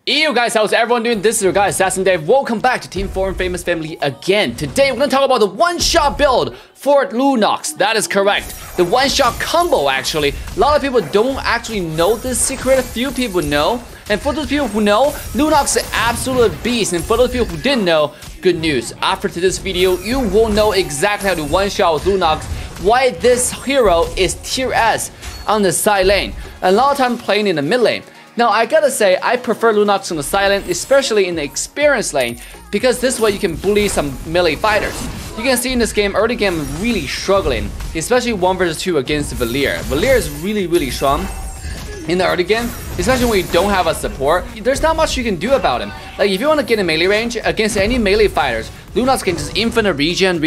Yo guys, how's everyone doing? This is your guy Assassin Dave. Welcome back to Team 4 and Famous Family again. Today we're gonna talk about the one-shot build for Lunox. That is correct. The one-shot combo actually. A lot of people don't actually know this secret. A few people know. And for those people who know, Lunox is an absolute beast. And for those people who didn't know, good news. After this video, you will know exactly how to one-shot with Lunox. Why this hero is tier S on the side lane. A lot of time playing in the mid lane. Now, I gotta say, I prefer Lunox on the side lane, especially in the experience lane, because this way you can bully some melee fighters. You can see in this game, early game, really struggling, especially 1 vs 2 against Valier. Valier is really strong in the early game, especially when you don't have a support. There's not much you can do about him. Like, if you want to get in melee range against any melee fighters, Lunox can just infinite regen.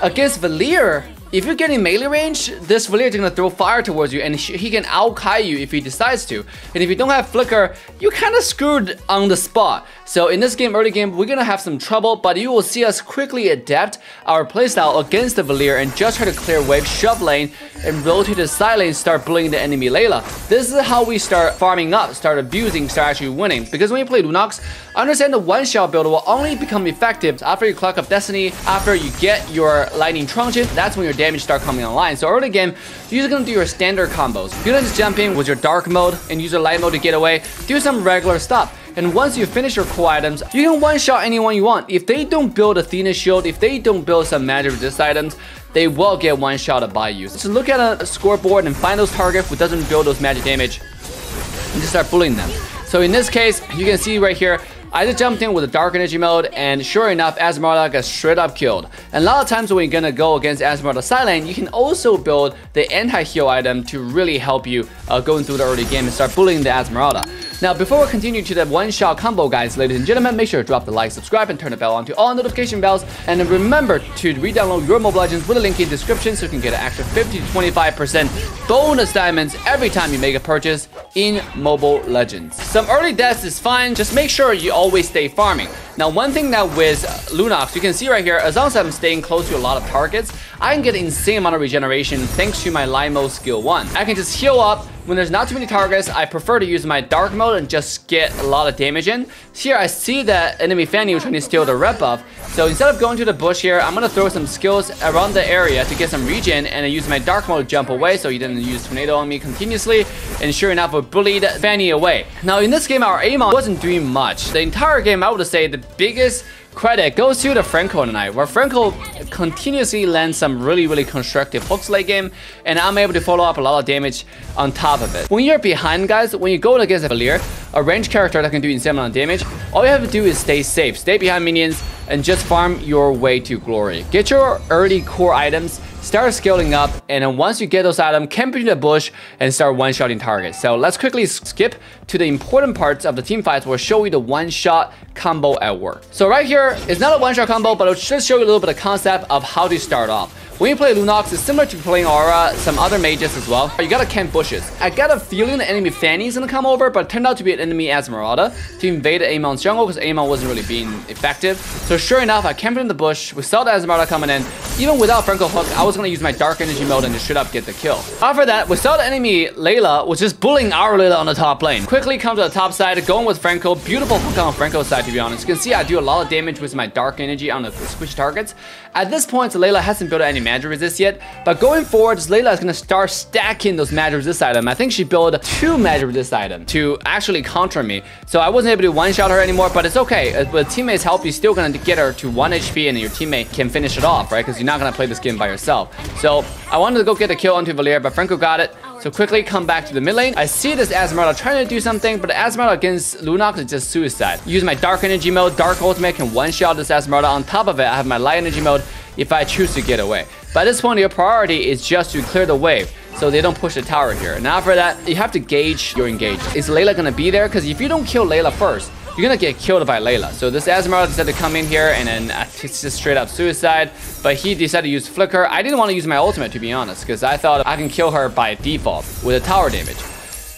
Against Valier, if you're getting melee range, this Valier is gonna throw fire towards you, and he can out-Kai you if he decides to. And if you don't have Flicker, you're kind of screwed on the spot. So in this game, early game, we're gonna have some trouble, but you will see us quickly adapt our playstyle against the Valier and just try to clear wave, shove lane, and rotate to the side lane, start bullying the enemy Layla. This is how we start farming up, start abusing, start actually winning. Because when you play Lunox, understand the one-shot build will only become effective after you clock up Destiny, after you get your Lightning Truncheon. That's when your damage start coming online. So early game, you're just gonna do your standard combos. You're gonna just jump in with your dark mode and use your light mode to get away. Do some regular stuff. And once you finish your core items, you can one-shot anyone you want. If they don't build Athena shield, if they don't build some magic resist items, they will get one-shotted by you. So look at a scoreboard and find those targets who doesn't build those magic damage and just start bullying them. So in this case, you can see right here, I just jumped in with a dark energy mode, and sure enough, Azmarda got straight up killed. And a lot of times when you're gonna go against Azmarda side lane, you can also build the anti-heal item to really help you going through the early game and start bullying the Azmarda. Now, before we continue to the one-shot combo, guys, ladies and gentlemen, make sure to drop the like, subscribe, and turn the bell on to all notification bells. And then remember to re-download your Mobile Legends with a link in the description so you can get an extra 50 to 25% bonus diamonds every time you make a purchase in Mobile Legends. Some early deaths is fine, just make sure you always stay farming. Now, one thing that with Lunox, you can see right here, as long as I'm staying close to a lot of targets, I can get an insane amount of regeneration thanks to my light mode skill 1. I can just heal up. When there's not too many targets, I prefer to use my dark mode and just get a lot of damage in. Here, I see that enemy Fanny was trying to steal the red buff. So instead of going to the bush here, I'm going to throw some skills around the area to get some regen, and I use my dark mode to jump away so he didn't use tornado on me continuously. And sure enough, we bullied Fanny away. Now, in this game, our Amon wasn't doing much. The entire game, I would say the biggest credit goes to the Franco tonight, where Franco continuously lands some really constructive hooks late game, and I'm able to follow up a lot of damage on top of it. When you're behind, guys, when you go against a Valier, a ranged character that can do insane amount of damage, all you have to do is stay safe, stay behind minions, and just farm your way to glory. Get your early core items, start scaling up, and then once you get those items, camp in the bush and start one-shotting targets. So let's quickly skip to the important parts of the team fights. We'll show you the one-shot combo at work. So right here, it's not a one-shot combo, but it'll just show you a little bit of concept of how to start off. When you play Lunox, it's similar to playing Aura, some other mages as well. You gotta camp bushes. I got a feeling the enemy Fanny is gonna come over, but it turned out to be an enemy Azmarda to invade Amon's jungle because Amon wasn't really being effective. So sure enough, I camped in the bush. We saw the Azmarda coming in. Even without Franco hook, I was gonna use my dark energy mode and just straight up get the kill. After that, we saw the enemy Layla was just bullying our Layla on the top lane. Quickly come to the top side, going with Franco. Beautiful hook on Franco's side, to be honest. You can see I do a lot of damage with my dark energy on the squishy targets. At this point, Layla hasn't built any magic resist yet, but going forward, Layla is gonna start stacking those magic resist items. I think she built 2 magic resist items to actually counter me. So I wasn't able to one-shot her anymore, but it's okay. With teammates' help, you're still gonna get her to 1 HP, and your teammate can finish it off, right? Because you're not gonna play this game by yourself. So I wanted to go get the kill onto Valier, but Franco got it. So quickly come back to the mid lane. I see this Azmarda trying to do something, but the Azmarda against Lunox is just suicide. Use my dark energy mode, dark ultimate can one-shot this Azmarda. On top of it, I have my light energy mode. if I choose to get away. But at this point, your priority is just to clear the wave so they don't push the tower here. And after that, you have to gauge your engagement. Is Layla gonna be there? Because if you don't kill Layla first, you're gonna get killed by Layla. So this Ezreal decided to come in here and then it's just straight up suicide. But he decided to use Flicker. I didn't want to use my ultimate, to be honest, because I thought I can kill her by default with a tower damage.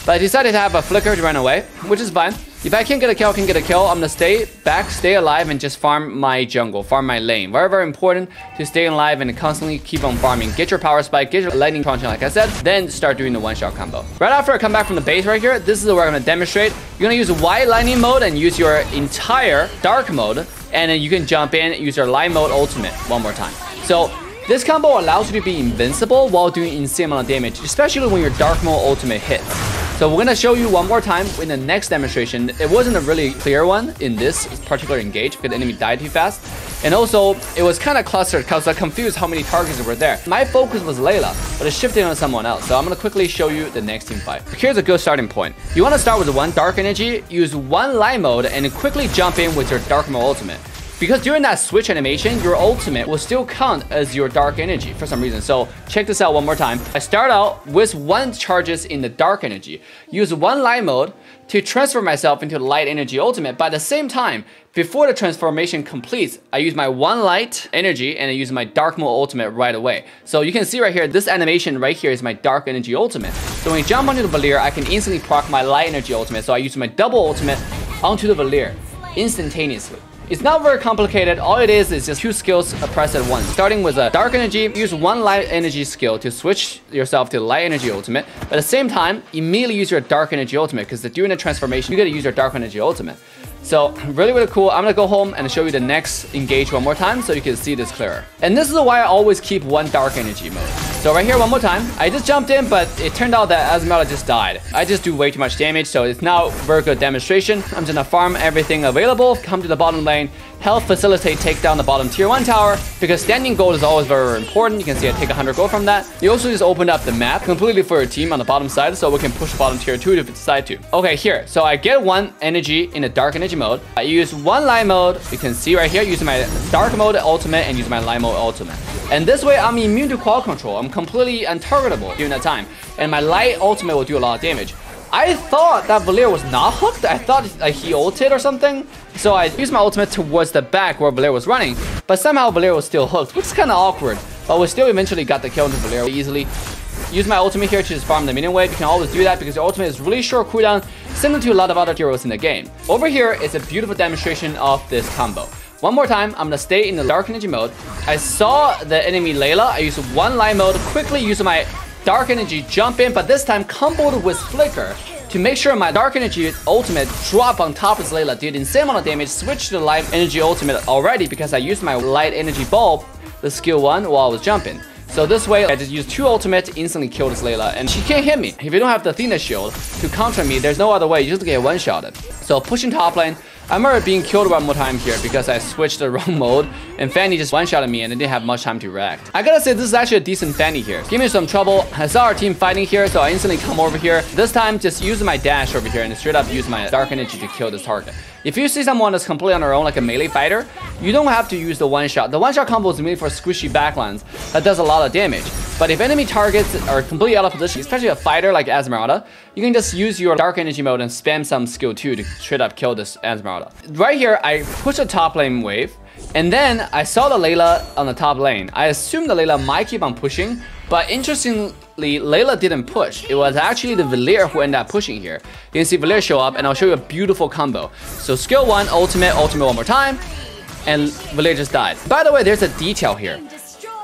But I decided to have a Flicker to run away, which is fine. If I can't get a kill, I'm gonna stay back, stay alive, and just farm my jungle, farm my lane. Very, very important to stay alive and constantly keep on farming. Get your power spike, get your lightning crunch, like I said, then start doing the one-shot combo. Right after I come back from the base right here, this is where I'm gonna demonstrate. You're gonna use white lightning mode and use your entire dark mode, and then you can jump in, use your light mode ultimate one more time. So this combo allows you to be invincible while doing insane amount of damage, especially when your dark mode ultimate hits. So we're gonna show you one more time in the next demonstration. It wasn't a really clear one in this particular engage because the enemy died too fast. And also, it was kind of clustered because I confused how many targets were there. My focus was Layla, but it shifted on someone else. So I'm gonna quickly show you the next team fight. Here's a good starting point. You wanna start with one dark energy, use one light mode, and then quickly jump in with your dark mode ultimate. Because during that switch animation, your ultimate will still count as your dark energy for some reason. So check this out one more time. I start out with 1 charges in the dark energy. Use 1 light mode to transfer myself into the light energy ultimate. But at the same time, before the transformation completes, I use my 1 light energy and I use my dark mode ultimate right away. So you can see right here, this animation right here is my dark energy ultimate. So when you jump onto the Valier, I can instantly proc my light energy ultimate. So I use my double ultimate onto the Valier instantaneously. It's not very complicated. All it is just 2 skills pressed at once. Starting with a dark energy, use 1 light energy skill to switch yourself to light energy ultimate. But at the same time, immediately use your dark energy ultimate because during the transformation, you gotta use your dark energy ultimate. So really, really cool. I'm gonna go home and show you the next engage one more time so you can see this clearer. And this is why I always keep 1 dark energy mode. So right here, one more time. I just jumped in, but it turned out that Esmeralda just died. I just do way too much damage, so it's now a very good demonstration. I'm gonna farm everything available, come to the bottom lane, help facilitate take down the bottom tier 1 tower, because standing gold is always very, very important. You can see I take 100 gold from that. You also just opened up the map completely for your team on the bottom side, so we can push bottom tier 2 if we decide to. Okay, here. So I get 1 energy in the dark energy mode. I use 1 light mode. You can see right here, using my dark mode ultimate and using my light mode ultimate. And this way, I'm immune to qual control. I'm completely untargetable during that time. And my light ultimate will do a lot of damage. I thought that Valier was not hooked. I thought he ulted or something. So I used my ultimate towards the back where Valier was running. But somehow Valier was still hooked, which is kind of awkward. But we still eventually got the kill into Valier easily. Use my ultimate here to just farm the minion wave. You can always do that because your ultimate is really short cooldown, similar to a lot of other heroes in the game. Over here is a beautiful demonstration of this combo. One more time, I'm gonna stay in the dark energy mode. I saw the enemy Layla. I used 1 light mode, quickly use my dark energy jump in, but this time comboed with Flicker to make sure my dark energy ultimate drop on top of Layla, did insane amount of damage, switched to the light energy ultimate already because I used my light energy bulb, the skill 1, while I was jumping. So this way, I just used 2 ultimates to instantly kill this Layla, and she can't hit me. If you don't have the Athena shield to counter me, there's no other way, you just get one-shotted. So pushing top lane, I remember being killed one more time here because I switched the wrong mode, and Fanny just one-shotted me and I didn't have much time to react. I gotta say, this is actually a decent Fanny here. Give me some trouble. I saw our team fighting here, so I instantly come over here. This time, just use my dash over here and straight up use my dark energy to kill this target. If you see someone that's completely on their own, like a melee fighter, you don't have to use the one-shot. The one-shot combo is made for squishy backlines that does a lot of damage. But if enemy targets are completely out of position, especially a fighter like Esmeralda, you can just use your dark energy mode and spam some skill 2 to straight up kill this Esmeralda. Right here, I push a top lane wave, and then I saw the Layla on the top lane. I assumed the Layla might keep on pushing, but interestingly, Layla didn't push. It was actually the Valier who ended up pushing here. You can see Valier show up, and I'll show you a beautiful combo. So skill 1, ultimate one more time, and Valier just died. By the way, there's a detail here.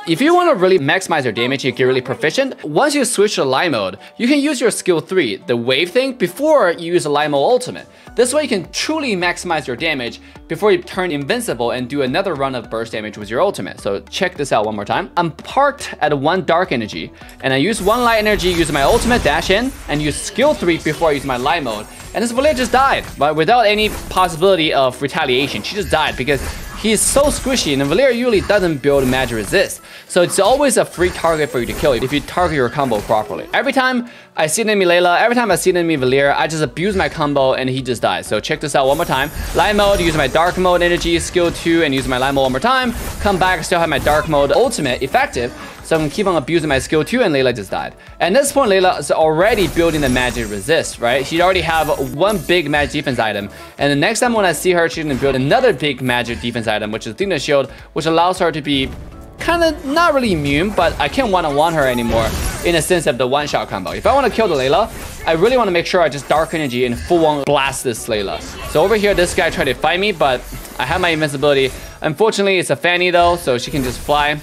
If you want to really maximize your damage and get really proficient, once you switch to light mode, you can use your skill 3, the wave thing, before you use a light mode ultimate. This way you can truly maximize your damage before you turn invincible and do another run of burst damage with your ultimate. So check this out one more time. I'm parked at 1 dark energy, and I use 1 light energy using my ultimate dash in, and use skill 3 before I use my light mode. And this Valier just died, but without any possibility of retaliation. She just died because he's so squishy, and Valeera usually doesn't build magic resist. So it's always a free target for you to kill if you target your combo properly. Every time I see an enemy Layla, every time I see an enemy Valeera, I just abuse my combo and he just dies. So check this out one more time. Light mode, use my dark mode energy, skill 2, and use my light mode one more time. Come back, still have my dark mode ultimate effective. So I'm gonna keep on abusing my skill 2, and Layla just died. At this point, Layla is already building the magic resist, right? She already have one big magic defense item. And the next time when I see her, she's gonna build another big magic defense item, which is Athena Shield, which allows her to be kind of not really immune, but I can't one-on-one her anymore in a sense of the one-shot combo. If I want to kill the Layla, I really want to make sure I just Dark Energy and full-on blast this Layla. So over here, this guy tried to fight me, but I have my invincibility. Unfortunately, it's a Fanny though, so she can just fly.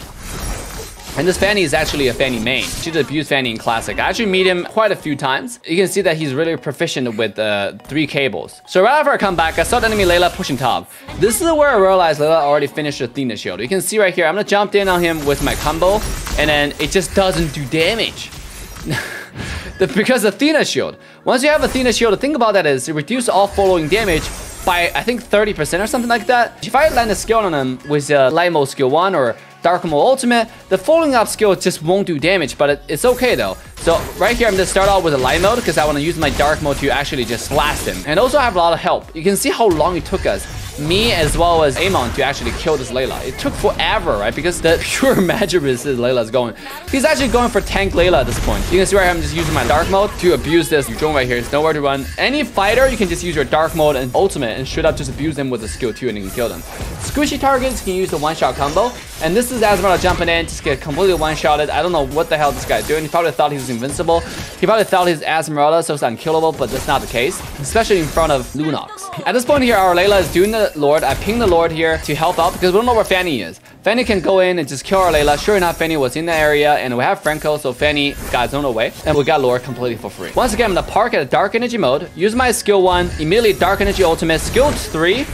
And this Fanny is actually a Fanny main. She's abused Fanny in Classic. I actually meet him quite a few times. You can see that he's really proficient with 3 cables. So right after I come back, I saw the enemy Layla pushing top. This is where I realized Layla already finished the Athena Shield. You can see right here, I'm gonna jump in on him with my combo, and then it just doesn't do damage. Because Athena Shield. Once you have Athena Shield, the thing about that is it reduces all following damage by, I think, 30% or something like that. If I land a skill on him with Light Mode skill 1 or Dark Mode Ultimate, the following up skill just won't do damage, but it's okay though. So right here, I'm gonna start out with a Light Mode because I want to use my Dark Mode to actually just blast him. And also I have a lot of help. You can see how long it took us, me as well as Amon, to actually kill this Layla. It took forever, right? Because the pure magic resist Layla's going. He's actually going for tank Layla at this point. You can see right here, I'm just using my Dark Mode to abuse this. You join right here, there's nowhere to run. Any fighter, you can just use your Dark Mode and Ultimate and straight up just abuse them with a skill 2 and you can kill them. Squishy targets, you can use the one-shot combo. And this is Azumarill jumping in, just get completely one-shotted. I don't know what the hell this guy's doing. He probably thought he was invincible. He probably thought he's Azumarill, so it's unkillable, but that's not the case. Especially in front of Lunox. At this point here, our Layla is doing the Lord. I pinged the Lord here to help out because we don't know where Fanny is. Fanny can go in and just kill our Layla. Sure enough, Fanny was in the area, and we have Franco, so Fanny got zoned away. And we got Lord completely for free. Once again, I'm gonna park at a Dark Energy mode, use my skill 1, immediately Dark Energy Ultimate, skill 3,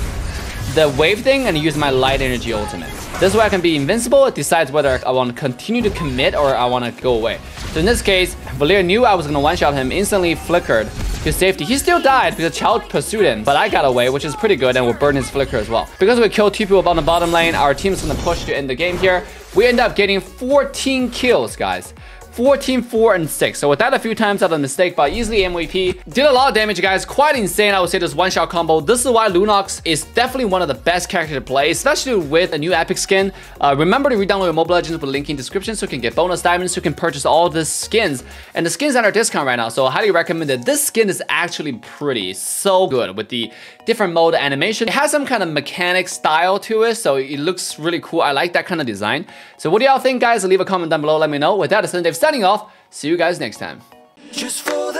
the wave thing, and use my Light Energy Ultimate. This way I can be invincible. It decides whether I want to continue to commit or I want to go away. So in this case, Valeera knew I was going to one-shot him, instantly flickered to safety. He still died because Child pursued him, but I got away, which is pretty good, and we'll burn his flicker as well. Because we killed 2 people on the bottom lane, our team's going to push to end the game here. We end up getting 14 kills, guys. 14, 4, and 6. So with that a few times out of mistake, but easily MVP. Did a lot of damage, guys. Quite insane, I would say, this one-shot combo. This is why Lunox is definitely one of the best characters to play, especially with a new epic skin. Remember to re-download your Mobile Legends with a link in the description so you can get bonus diamonds, so you can purchase all the skins. And the skins are under discount right now, so I highly recommend it. This skin is actually pretty so good with the different mode animation. It has some kind of mechanic style to it, so it looks really cool. I like that kind of design. So what do y'all think, guys? Leave a comment down below, let me know. With that, it's Dave signing off. See you guys next time. Just for